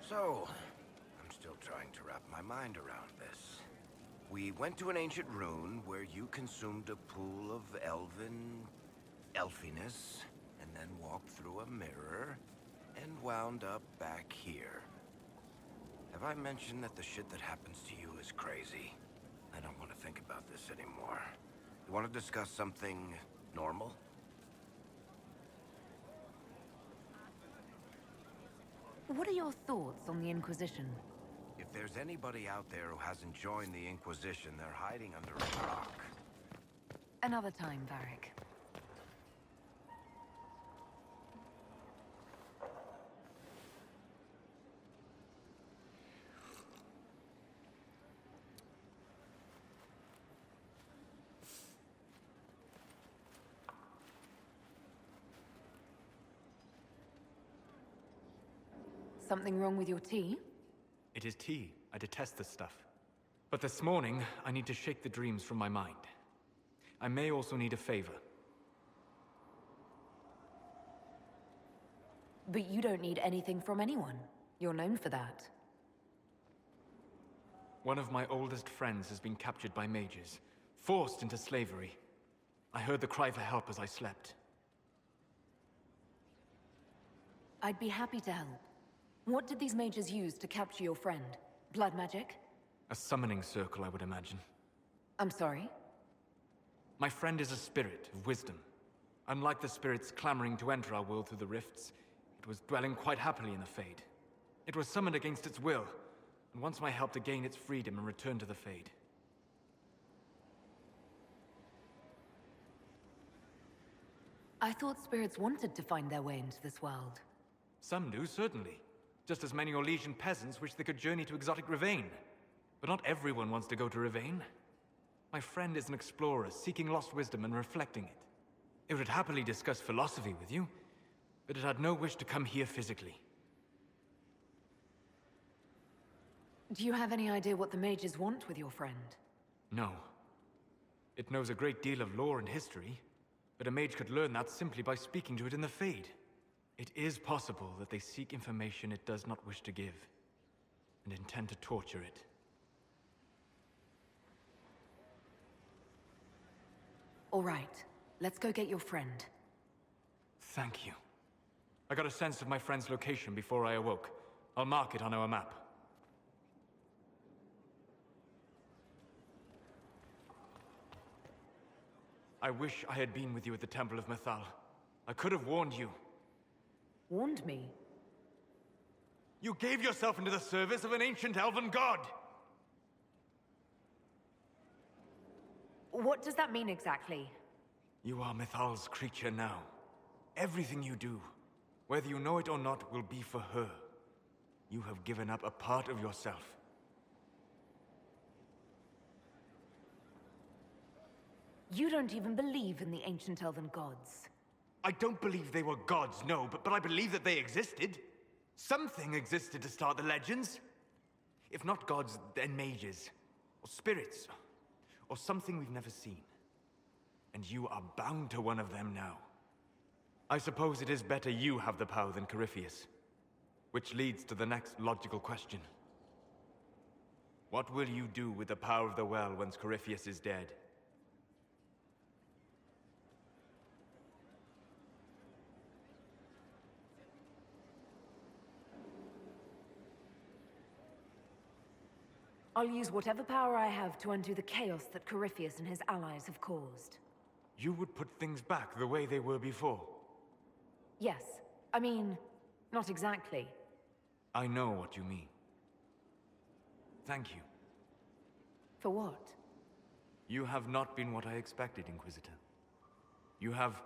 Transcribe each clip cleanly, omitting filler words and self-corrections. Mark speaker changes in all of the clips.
Speaker 1: So, I'm still trying to wrap my mind around this. We went to an ancient rune where you consumed a pool of elfiness, and then walked through a mirror, and wound up back here. Have I mentioned that the shit that happens to you is crazy? I don't want to think about this anymore. You want to discuss something normal?
Speaker 2: What are your thoughts on the Inquisition?
Speaker 1: If there's anybody out there who hasn't joined the Inquisition, they're hiding under a rock.
Speaker 2: Another time, Varric. Something wrong with your tea?
Speaker 3: It is tea. I detest this stuff. But this morning, I need to shake the dreams from my mind. I may also need a favor.
Speaker 2: But you don't need anything from anyone. You're known for that.
Speaker 3: One of my oldest friends has been captured by mages, forced into slavery. I heard the cry for help as I slept.
Speaker 2: I'd be happy to help. What did these mages use to capture your friend? Blood magic?
Speaker 3: A summoning circle, I would imagine.
Speaker 2: I'm sorry?
Speaker 3: My friend is a spirit of wisdom. Unlike the spirits clamoring to enter our world through the rifts, it was dwelling quite happily in the Fade. It was summoned against its will, and wants my help to gain its freedom and return to the Fade.
Speaker 2: I thought spirits wanted to find their way into this world.
Speaker 3: Some do, certainly. Just as many Orlesian peasants wish they could journey to exotic Rivain. But not everyone wants to go to Rivain. My friend is an explorer, seeking lost wisdom and reflecting it. It would happily discuss philosophy with you, but it had no wish to come here physically.
Speaker 2: Do you have any idea what the mages want with your friend?
Speaker 3: No. It knows a great deal of lore and history, but a mage could learn that simply by speaking to it in the Fade. It is possible that they seek information it does not wish to give, and intend to torture it.
Speaker 2: All right, let's go get your friend.
Speaker 3: Thank you. I got a sense of my friend's location before I awoke. I'll mark it on our map. I wish I had been with you at the Temple of Mythal. I could have warned you.
Speaker 2: Warned me?
Speaker 3: You gave yourself into the service of an ancient elven god!
Speaker 2: What does that mean exactly?
Speaker 3: You are Mythal's creature now. Everything you do, whether you know it or not, will be for her. You have given up a part of yourself.
Speaker 2: You don't even believe in the ancient elven gods.
Speaker 3: I don't believe they were gods, no, but I believe that they existed. Something existed to start the legends. If not gods, then mages, or spirits, or something we've never seen. And you are bound to one of them now. I suppose it is better you have the power than Corypheus. Which leads to the next logical question. What will you do with the power of the well once Corypheus is dead?
Speaker 2: I'll use whatever power I have to undo the chaos that Corypheus and his allies have caused.
Speaker 3: You would put things back the way they were before?
Speaker 2: Yes. I mean, not exactly.
Speaker 3: I know what you mean. Thank you.
Speaker 2: For what?
Speaker 3: You have not been what I expected, Inquisitor. You have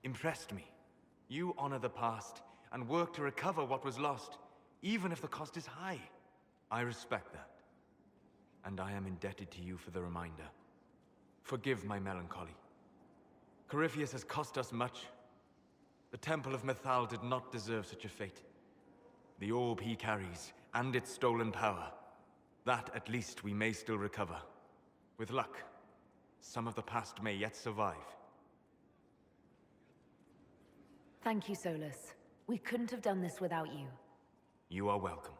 Speaker 3: impressed me. You honor the past and work to recover what was lost, even if the cost is high. I respect that. And I am indebted to you for the reminder. Forgive my melancholy. Corypheus has cost us much. The Temple of Mythal did not deserve such a fate. The orb he carries, and its stolen power, that at least we may still recover. With luck, some of the past may yet survive.
Speaker 2: Thank you, Solus. We couldn't have done this without you.
Speaker 3: You are welcome.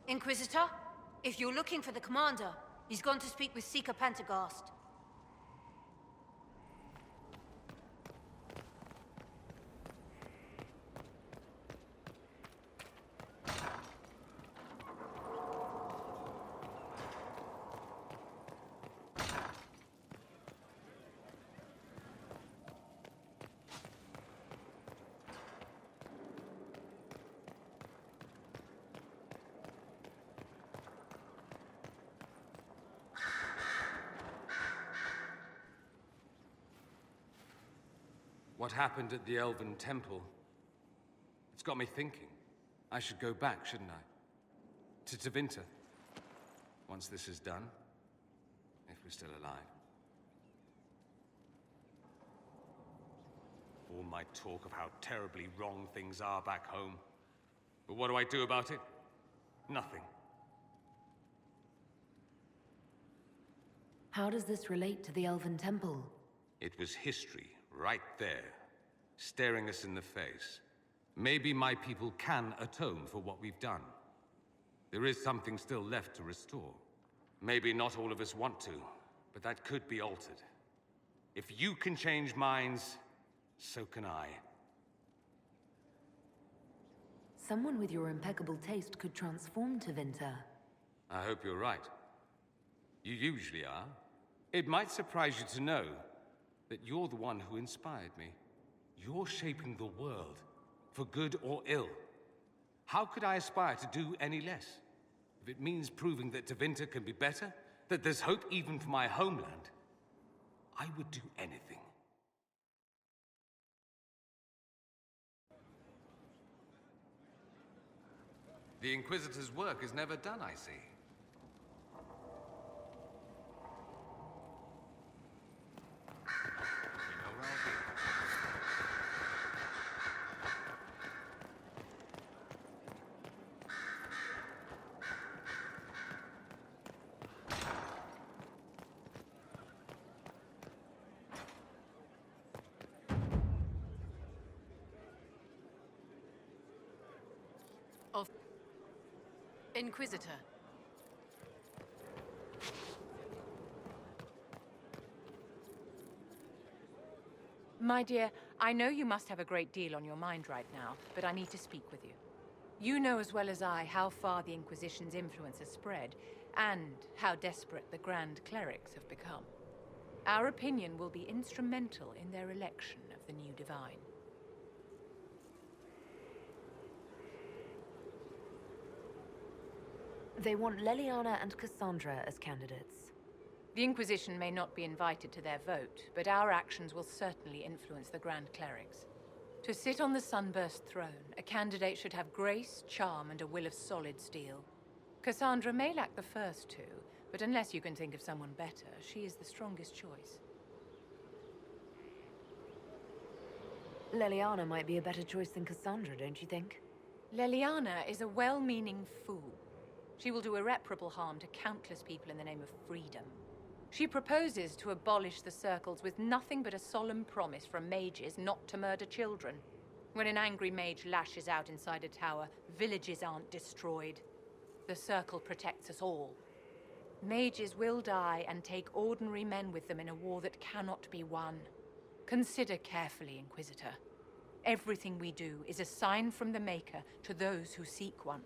Speaker 4: Inquisitor, if you're looking for the commander, he's gone to speak with Seeker Pendergast.
Speaker 5: What happened at the Elven Temple? It's got me thinking. I should go back, shouldn't I? To Tevinter. Once this is done. If we're still alive. All my talk of how terribly wrong things are back home. But what do I do about it? Nothing.
Speaker 2: How does this relate to the Elven Temple?
Speaker 5: It was history, right there. Staring us in the face. Maybe my people can atone for what we've done. There is something still left to restore. Maybe not all of us want to, but that could be altered. If you can change minds, so can I.
Speaker 2: Someone with your impeccable taste could transform Tevinter.
Speaker 5: I hope you're right. You usually are. It might surprise you to know that you're the one who inspired me. You're shaping the world, for good or ill. How could I aspire to do any less? If it means proving that Tevinter can be better, that there's hope even for my homeland, I would do anything. The Inquisitor's work is never done, I see. You know where I'll be.
Speaker 6: Of Inquisitor. My dear, I know you must have a great deal on your mind right now, but I need to speak with you. You know as well as I how far the Inquisition's influence has spread, and how desperate the Grand Clerics have become. Our opinion will be instrumental in their election of the new Divine.
Speaker 2: They want Leliana and Cassandra as candidates.
Speaker 6: The Inquisition may not be invited to their vote, but our actions will certainly influence the Grand Clerics. To sit on the Sunburst throne, a candidate should have grace, charm, and a will of solid steel. Cassandra may lack the first two, but unless you can think of someone better, she is the strongest choice.
Speaker 2: Leliana might be a better choice than Cassandra, don't you think?
Speaker 6: Leliana is a well-meaning fool. She will do irreparable harm to countless people in the name of freedom. She proposes to abolish the circles with nothing but a solemn promise from mages not to murder children. When an angry mage lashes out inside a tower, villages aren't destroyed. The circle protects us all. Mages will die and take ordinary men with them in a war that cannot be won. Consider carefully, Inquisitor. Everything we do is a sign from the Maker to those who seek one.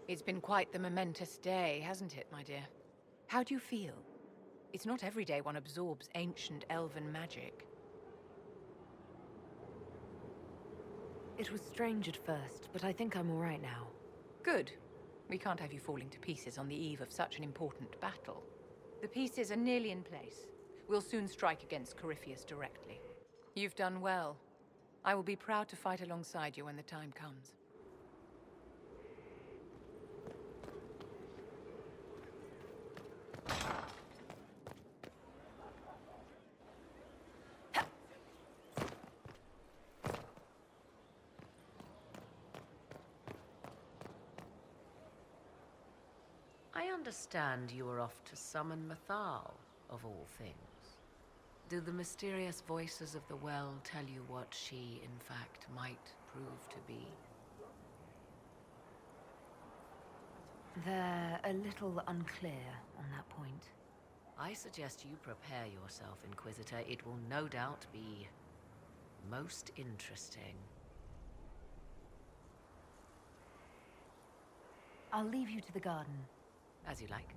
Speaker 6: It's been quite the momentous day, hasn't it, my dear? How do you feel? It's not every day one absorbs ancient elven magic.
Speaker 2: It was strange at first, but I think I'm all right now.
Speaker 6: Good. We can't have you falling to pieces on the eve of such an important battle. The pieces are nearly in place. We'll soon strike against Corypheus directly. You've done well. I will be proud to fight alongside you when the time comes.
Speaker 7: I understand you were off to summon Mathal, of all things. Do the mysterious voices of the well tell you what she, in fact, might prove to be?
Speaker 2: They're a little unclear on that point.
Speaker 7: I suggest you prepare yourself, Inquisitor. It will no doubt be most interesting.
Speaker 2: I'll leave you to the garden.
Speaker 7: As you like.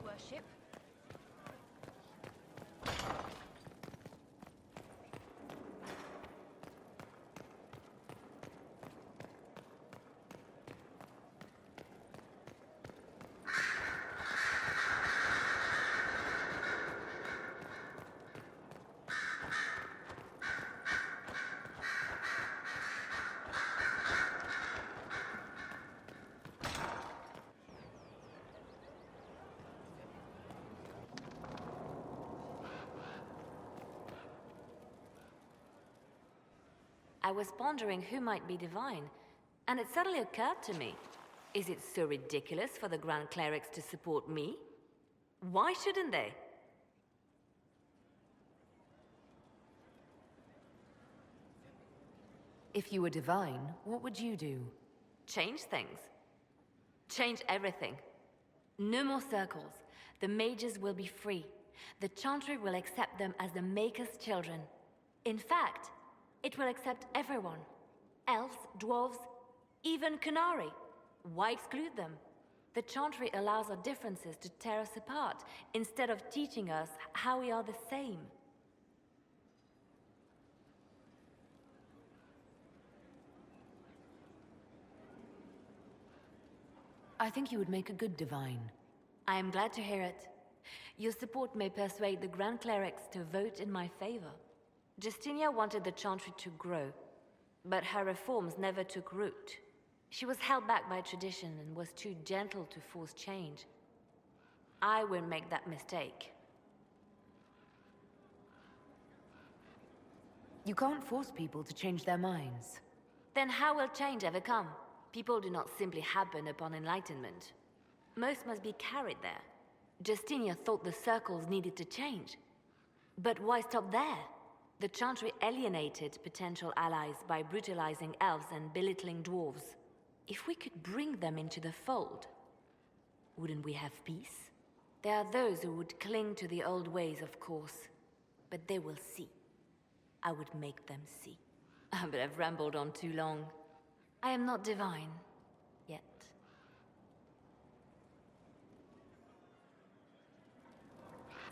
Speaker 6: Worship.
Speaker 8: I was pondering who might be divine, and it suddenly occurred to me. Is it so ridiculous for the Grand Clerics to support me? Why shouldn't they?
Speaker 2: If you were divine, what would you do?
Speaker 8: Change things. Change everything. No more circles. The mages will be free. The Chantry will accept them as the Maker's children. In fact, it will accept everyone. Elves, dwarves, even Canary. Why exclude them? The Chantry allows our differences to tear us apart, instead of teaching us how we are the same.
Speaker 2: I think you would make a good divine.
Speaker 8: I am glad to hear it. Your support may persuade the Grand Clerics to vote in my favor. Justinia wanted the Chantry to grow, but her reforms never took root. She was held back by tradition and was too gentle to force change. I won't make that mistake.
Speaker 2: You can't force people to change their minds.
Speaker 8: Then how will change ever come? People do not simply happen upon enlightenment. Most must be carried there. Justinia thought the circles needed to change. But why stop there? The Chantry alienated potential allies by brutalizing elves and belittling dwarves. If we could bring them into the fold, wouldn't we have peace? There are those who would cling to the old ways, of course. But they will see. I would make them see. But I've rambled on too long. I am not divine. Yet.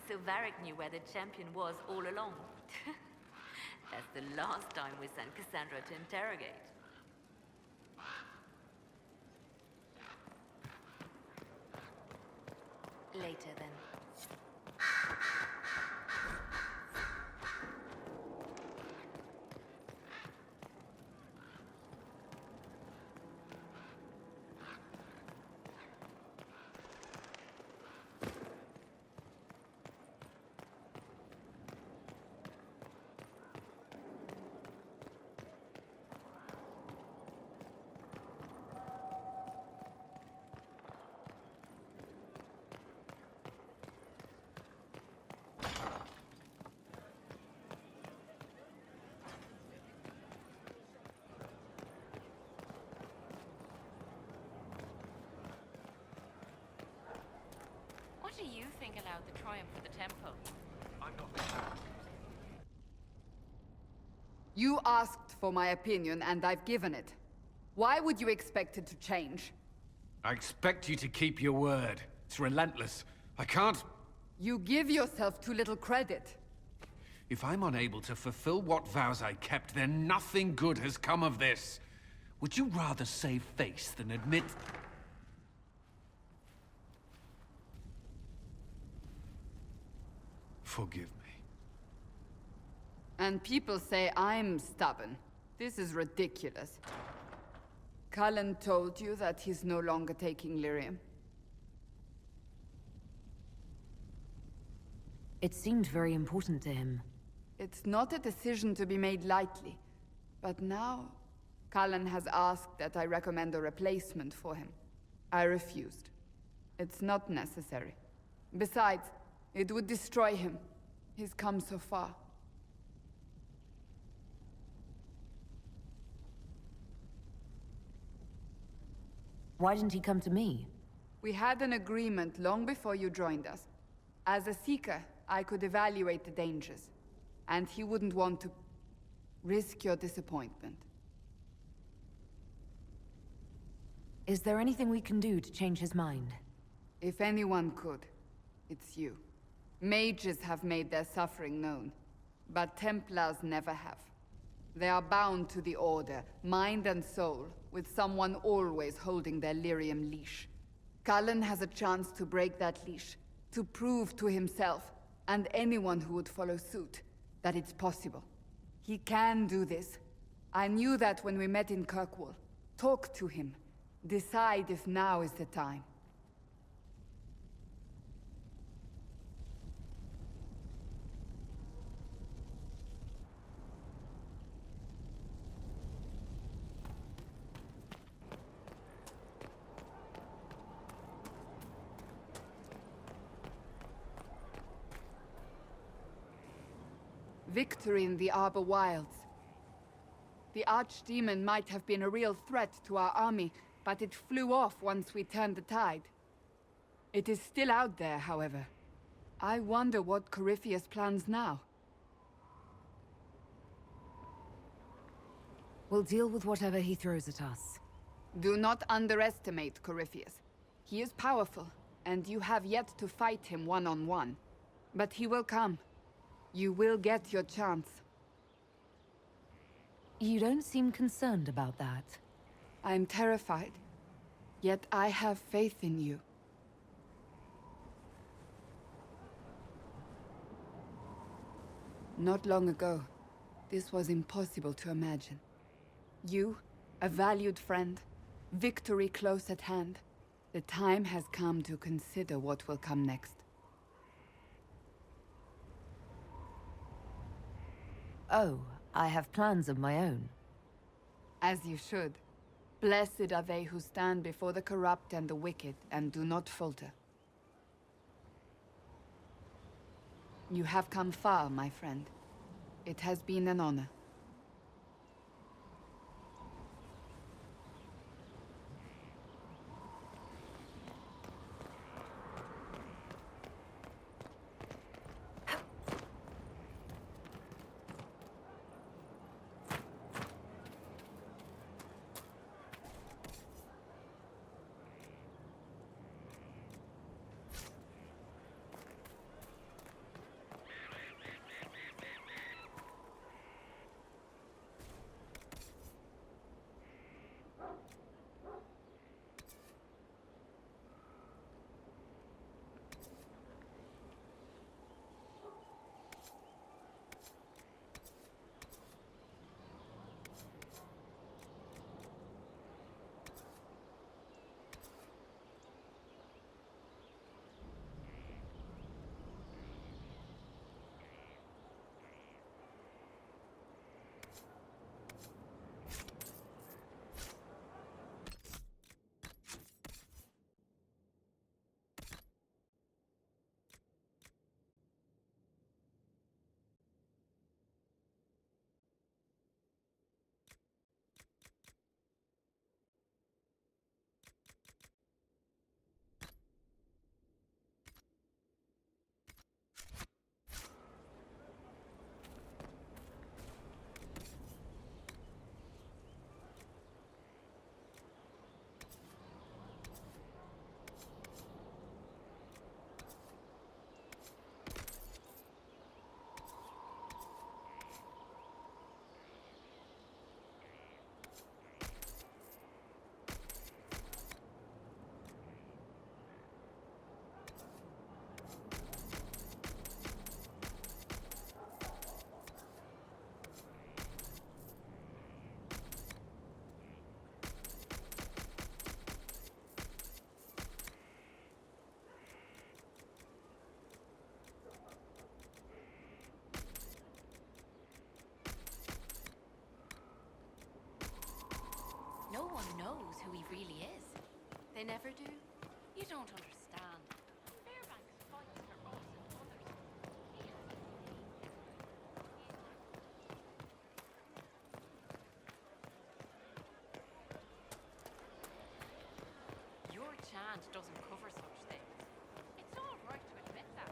Speaker 8: So Varric knew where the champion was all along. That's the last time we sent Cassandra to interrogate. Later, then.
Speaker 6: sing aloud the triumph of the temple.
Speaker 3: I'm not...
Speaker 9: You asked for my opinion, and I've given it. Why would you expect it to change?
Speaker 10: I expect you to keep your word. It's relentless. I can't...
Speaker 9: You give yourself too little credit.
Speaker 10: If I'm unable to fulfill what vows I kept, then nothing good has come of this. Would you rather save face than admit... Forgive me.
Speaker 9: And people say I'm stubborn. This is ridiculous. Cullen told you that he's no longer taking lyrium.
Speaker 2: It seemed very important to him.
Speaker 9: It's not a decision to be made lightly. But now, Cullen has asked that I recommend a replacement for him. I refused. It's not necessary. Besides, it would destroy him. He's come so far.
Speaker 2: Why didn't he come to me?
Speaker 9: We had an agreement long before you joined us. As a Seeker, I could evaluate the dangers. And he wouldn't want to risk your disappointment.
Speaker 2: Is there anything we can do to change his mind?
Speaker 9: If anyone could, it's you. Mages have made their suffering known, but Templars never have. They are bound to the Order, mind and soul, with someone always holding their lyrium leash. Cullen has a chance to break that leash, to prove to himself, and anyone who would follow suit, that it's possible. He can do this. I knew that when we met in Kirkwall. Talk to him. Decide if now is the time. Victory in the Arbor Wilds. The Archdemon might have been a real threat to our army, but it flew off once we turned the tide. It is still out there, however. I wonder what Corypheus plans now.
Speaker 2: We'll deal with whatever he throws at us.
Speaker 9: Do not underestimate Corypheus. He is powerful, and you have yet to fight him one-on-one. But he will come. You will get your chance.
Speaker 2: You don't seem concerned about that.
Speaker 9: I'm terrified. Yet I have faith in you. Not long ago, this was impossible to imagine. You, a valued friend, victory close at hand. The time has come to consider what will come next.
Speaker 2: Oh, I have plans of my own.
Speaker 9: As you should. Blessed are they who stand before the corrupt and the wicked, and do not falter. You have come far, my friend. It has been an honor.
Speaker 11: who he really is. They never do. You don't understand. Fairbanks fights for us and others. He has Your chant doesn't cover such things. It's all right to admit that.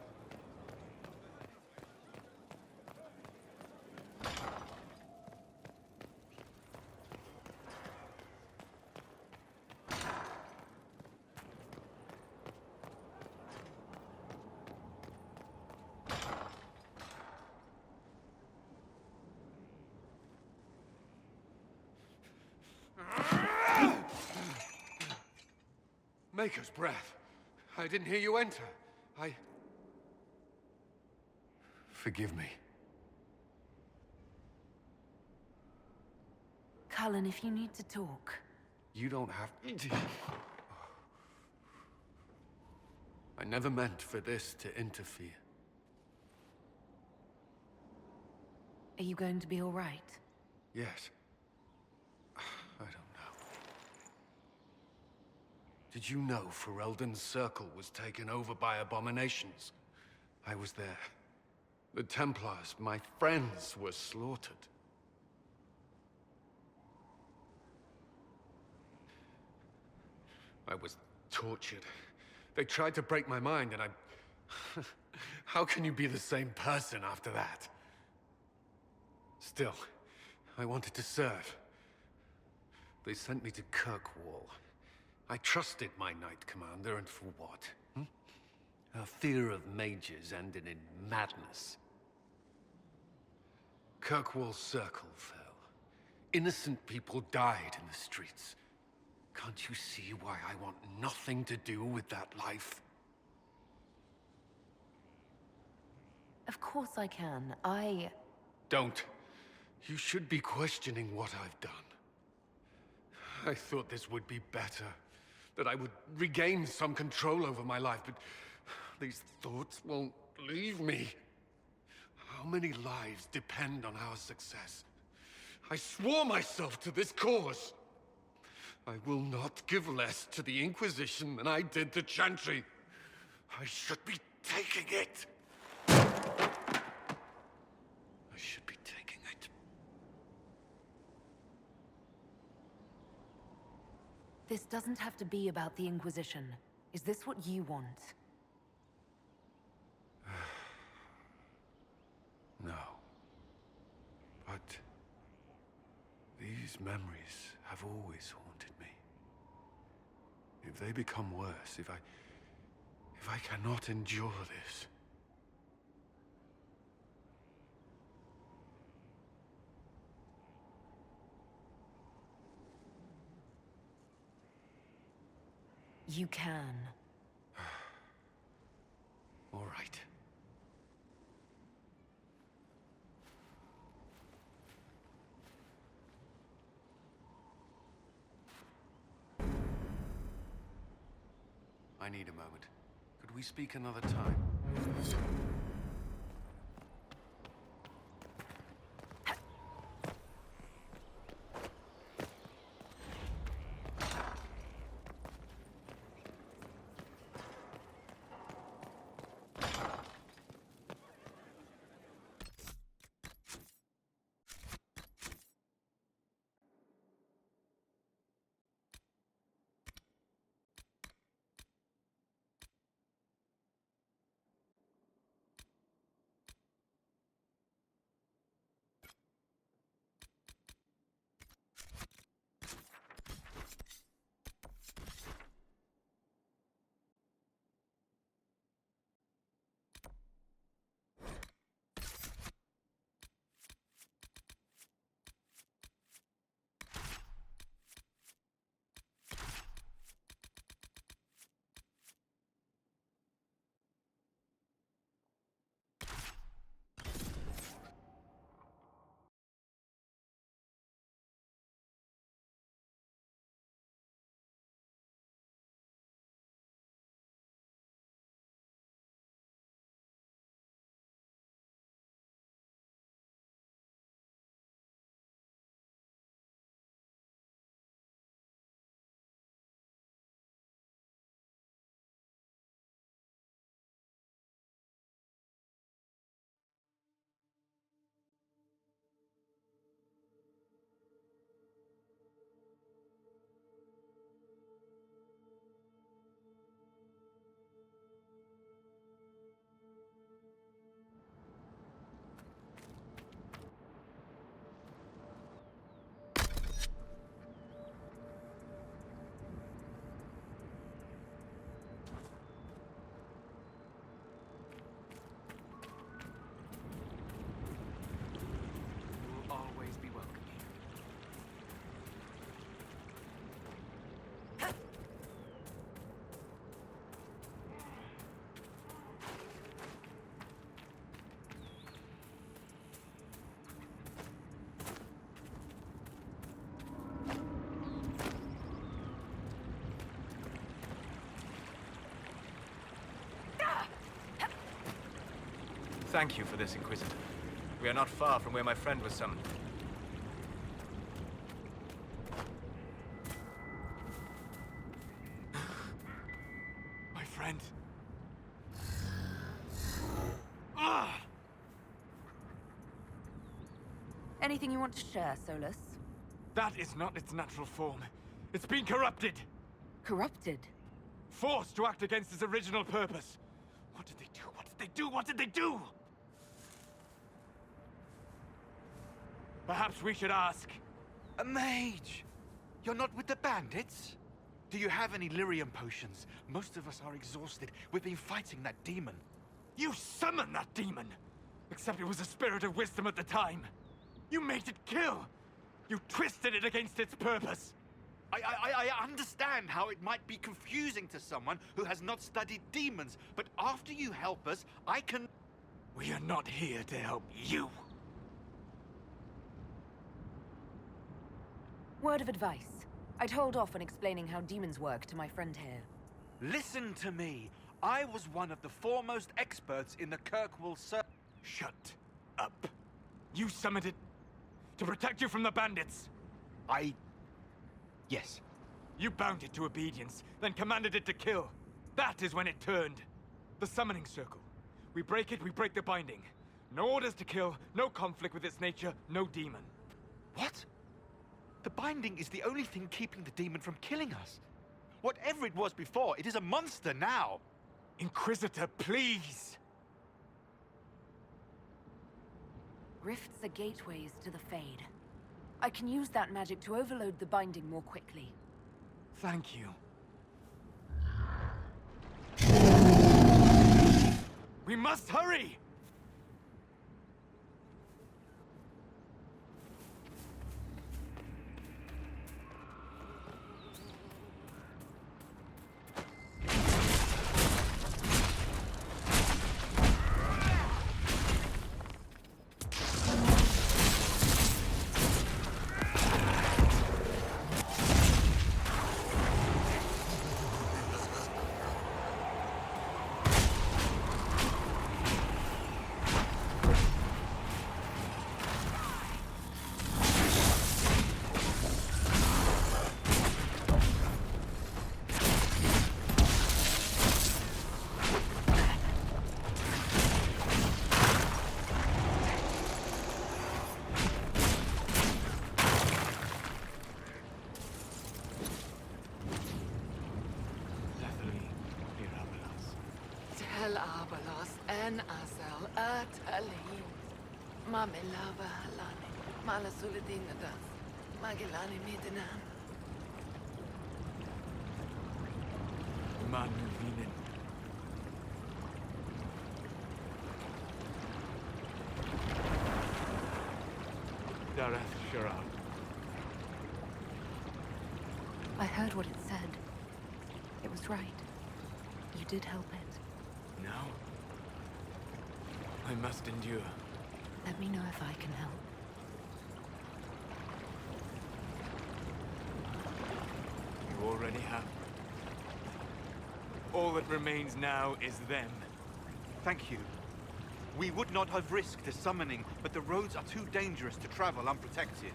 Speaker 10: Maker's breath. I didn't hear you enter. Forgive me.
Speaker 2: Cullen, if you need to talk.
Speaker 10: You don't have to. I never meant for this to interfere.
Speaker 2: Are you going to be all right?
Speaker 10: Yes. I don't know. Did you know Ferelden's circle was taken over by abominations? I was there. The Templars, my friends, were slaughtered. I was tortured. They tried to break my mind, and I... How can you be the same person after that? Still, I wanted to serve. They sent me to Kirkwall. I trusted my Knight Commander, and for what? Her fear of mages ended in madness. Kirkwall's circle fell. Innocent people died in the streets. Can't you see why I want nothing to do with that life?
Speaker 2: Of course I can.
Speaker 10: Don't. You should be questioning what I've done. I thought this would be better. That I would regain some control over my life, but these thoughts won't leave me. How many lives depend on our success? I swore myself to this cause. I will not give less to the Inquisition than I did to Chantry. I should be taking it. I should be taking it.
Speaker 2: This doesn't have to be about the Inquisition. Is this what you want?
Speaker 10: No. But these memories have always haunted me. If they become worse, if I cannot endure this...
Speaker 2: You can.
Speaker 10: All right. I need a moment. Could we speak another time?
Speaker 3: Thank you for this, Inquisitor. We are not far from where my friend was summoned. My friend. Ah!
Speaker 2: Anything you want to share, Solus?
Speaker 3: That is not its natural form. It's been corrupted.
Speaker 2: Corrupted?
Speaker 3: Forced to act against its original purpose. What did they do? What did they do? What did they do? Perhaps we should ask.
Speaker 12: A mage! You're not with the bandits? Do you have any lyrium potions? Most of us are exhausted. We've been fighting that demon.
Speaker 3: You summoned that demon! Except it was a spirit of wisdom at the time. You made it kill! You twisted it against its purpose!
Speaker 12: I understand how it might be confusing to someone who has not studied demons, but after you help us, I can...
Speaker 3: We are not here to help you.
Speaker 2: Word of advice. I'd hold off on explaining how demons work to my friend here.
Speaker 12: Listen to me. I was one of the foremost experts in the Kirkwall
Speaker 3: Shut up. You summoned it to protect you from the bandits.
Speaker 12: Yes.
Speaker 3: You bound it to obedience, then commanded it to kill. That is when it turned. The summoning circle. We break it, we break the binding. No orders to kill, no conflict with its nature, no demon.
Speaker 12: What? The binding is the only thing keeping the demon from killing us. Whatever it was before, it is a monster now.
Speaker 3: Inquisitor, please!
Speaker 2: Rifts are gateways to the Fade. I can use that magic to overload the binding more quickly.
Speaker 3: Thank you. We must hurry!
Speaker 13: Tel Abalos en Azel Atalim. Mamelava Halani. Malasuladinadas. Magilani Midinan.
Speaker 3: Manu Vinen. Dareth Sharad.
Speaker 2: I heard what it said. It was right. You did help it.
Speaker 3: Now? I must endure.
Speaker 2: Let me know if I can help.
Speaker 3: You already have. All that remains now is them.
Speaker 12: Thank you. We would not have risked a summoning, but the roads are too dangerous to travel unprotected.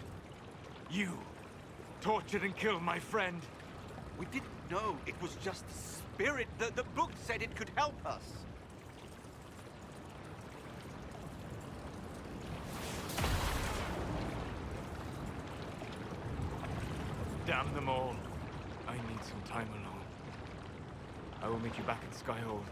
Speaker 3: You tortured and killed my friend.
Speaker 12: We didn't know it was just a spirit. The book said it could help us.
Speaker 3: Damn them all. I need some time alone. I will meet you back at Skyhold.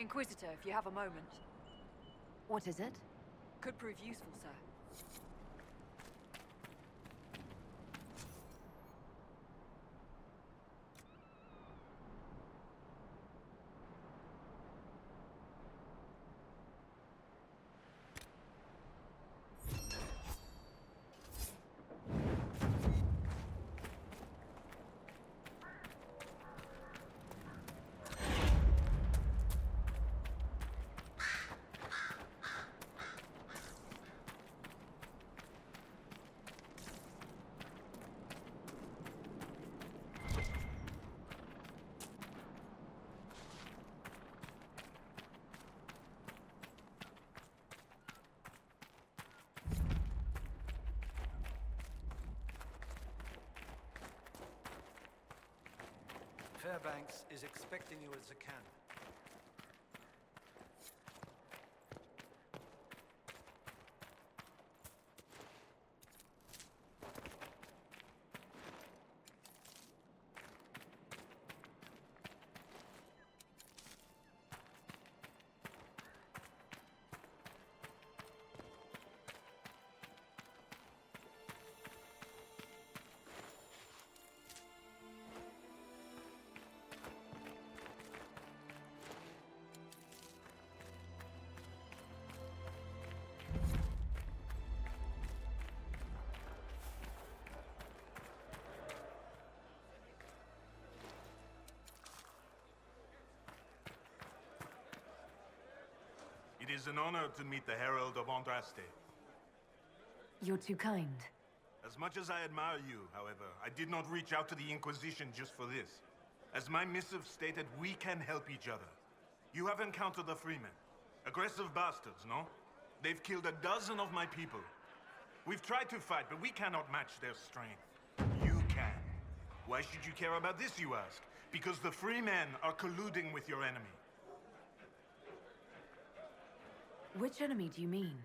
Speaker 14: Inquisitor, if you have a moment.
Speaker 2: What is it?
Speaker 14: Could prove useful, sir.
Speaker 15: Fairbanks is expecting you as a can.
Speaker 16: It is an honor to meet the Herald of Andraste.
Speaker 2: You're too kind.
Speaker 16: As much as I admire you, however, I did not reach out to the Inquisition just for this. As my missive stated, we can help each other. You have encountered the Freemen. Aggressive bastards, no? They've killed a dozen of my people. We've tried to fight, but we cannot match their strength. You can. Why should you care about this, you ask? Because the Freemen are colluding with your enemy.
Speaker 2: Which enemy do you mean?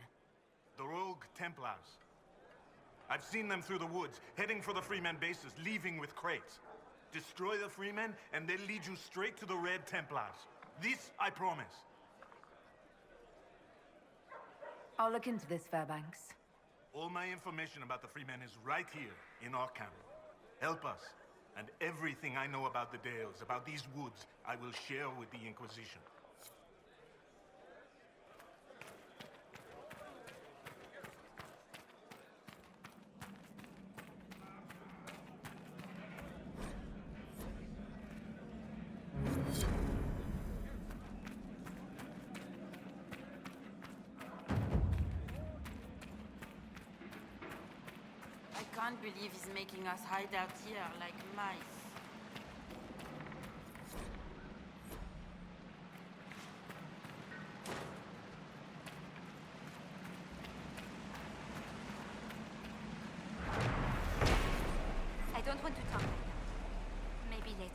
Speaker 16: The rogue Templars. I've seen them through the woods, heading for the Freemen bases, leaving with crates. Destroy the Freemen, and they'll lead you straight to the Red Templars. This I promise.
Speaker 2: I'll look into this, Fairbanks.
Speaker 16: All my information about the Freemen is right here, in our camp. Help us, and everything I know about the Dales, about these woods, I will share with the Inquisition.
Speaker 11: I can't believe he's making us hide out here like mice. I don't want to talk. Maybe later.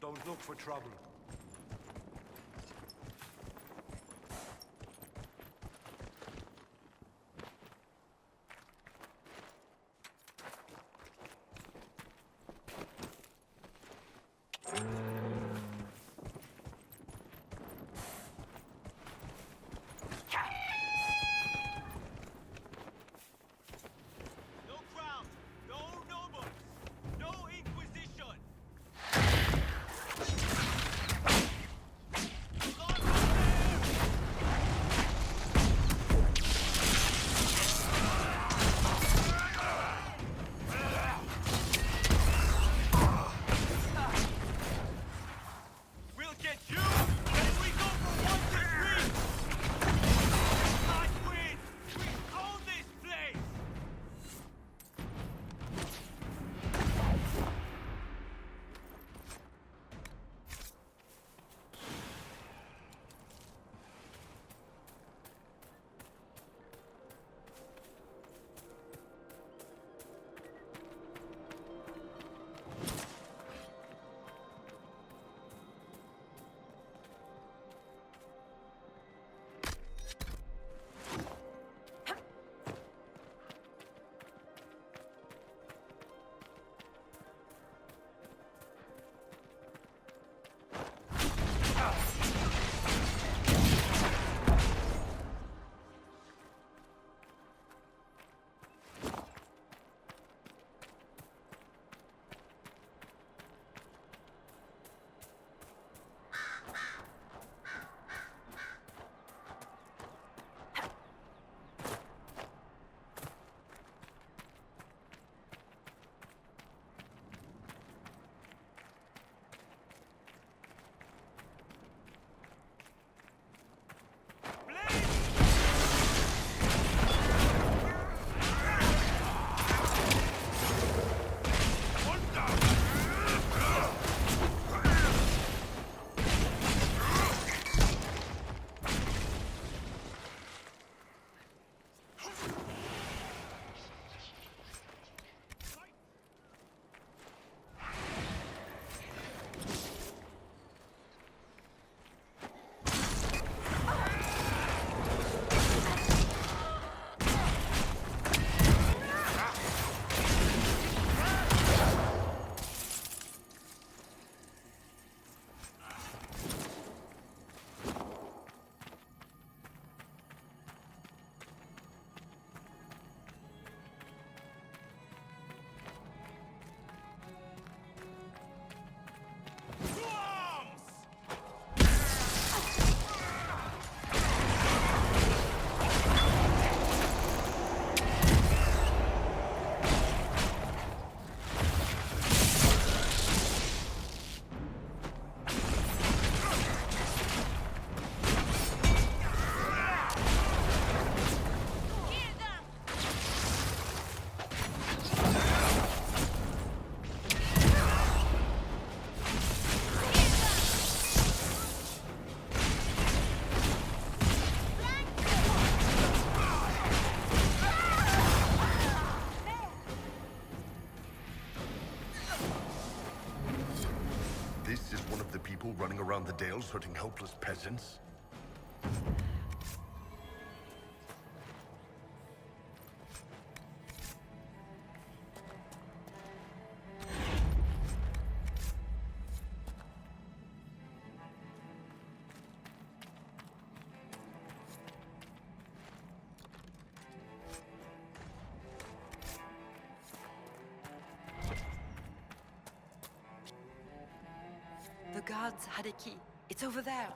Speaker 15: Don't look for trouble.
Speaker 17: No crown, no nobles, no Inquisition!
Speaker 18: the Dales hurting helpless peasants?
Speaker 14: The guards had a key. It's over there.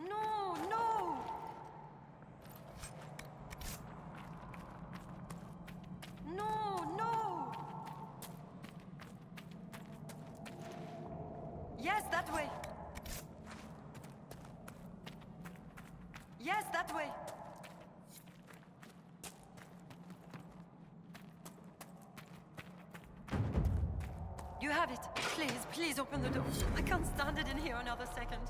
Speaker 14: No, no! No, no! Yes, that way! Yes, that way! You have it. Please, please open the door. I can't stand it in here another second.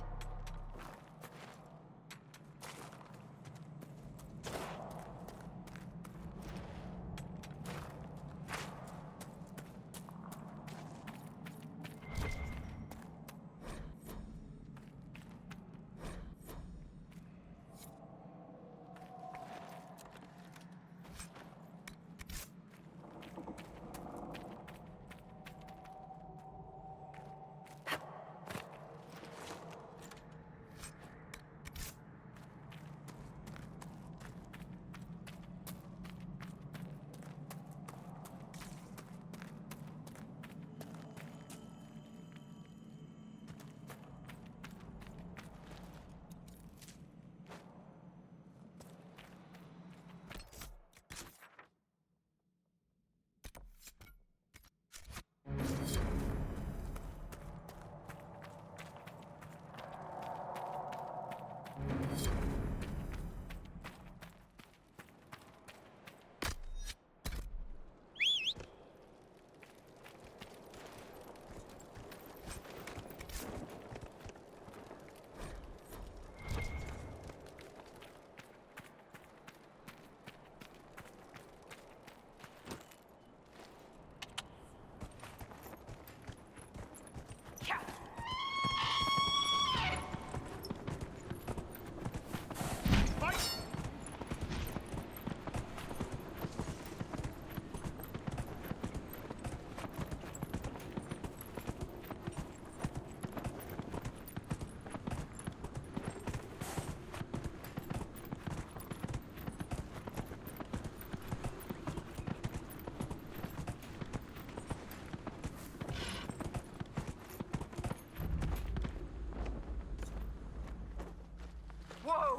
Speaker 14: Whoa!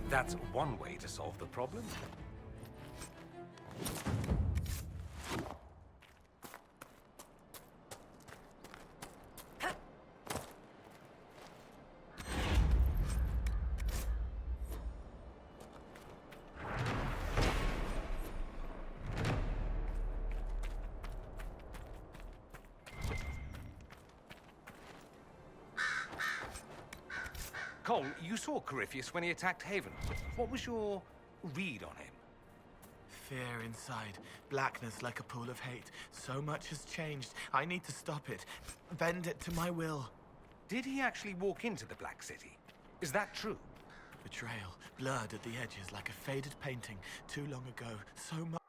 Speaker 5: That's one way to solve the problem. Cole, you saw Corypheus when he attacked Haven. What was your read on him?
Speaker 3: Fear inside, blackness like a pool of hate. So much has changed. I need to stop it. Bend it to my will.
Speaker 5: Did he actually walk into the Black City? Is that true?
Speaker 3: Betrayal, blurred at the edges like a faded painting too long ago. So much.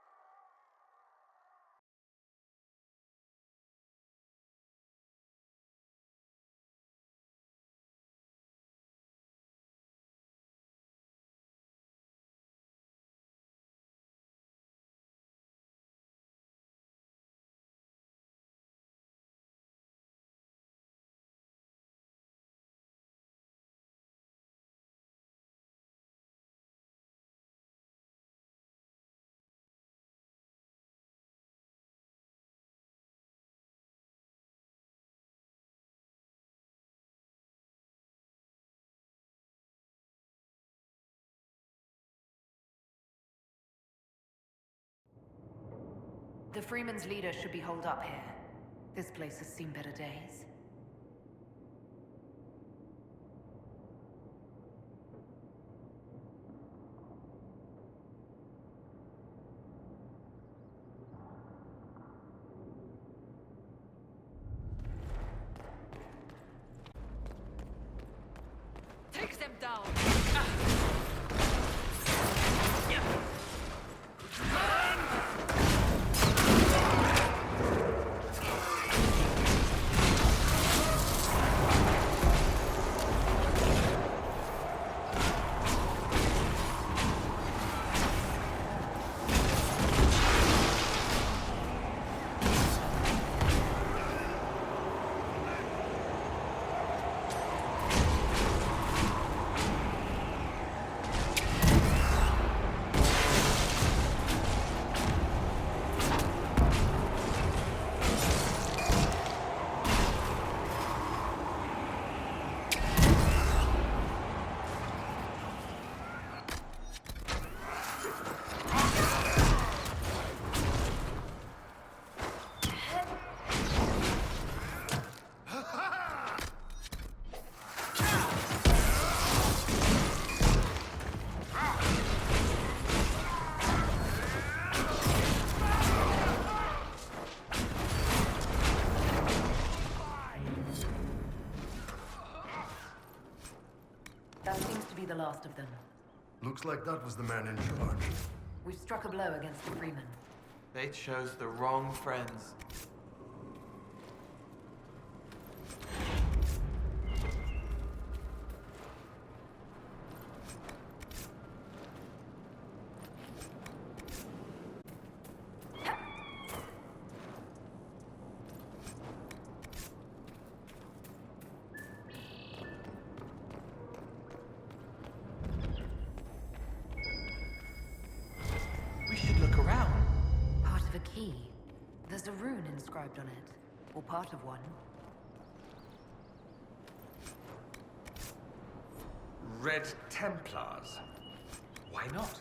Speaker 2: The Freeman's leader should be holed up here. This place has seen better days.
Speaker 14: Take them down!
Speaker 2: That seems to be the last of them.
Speaker 18: Looks like that was the man in charge.
Speaker 2: We've struck a blow against the Freeman.
Speaker 3: They chose the wrong friends.
Speaker 2: There's a rune inscribed on it, or part of one.
Speaker 5: Red Templars? Why not?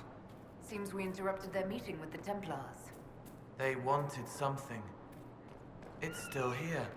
Speaker 2: Seems we interrupted their meeting with the Templars.
Speaker 3: They wanted something. It's still here.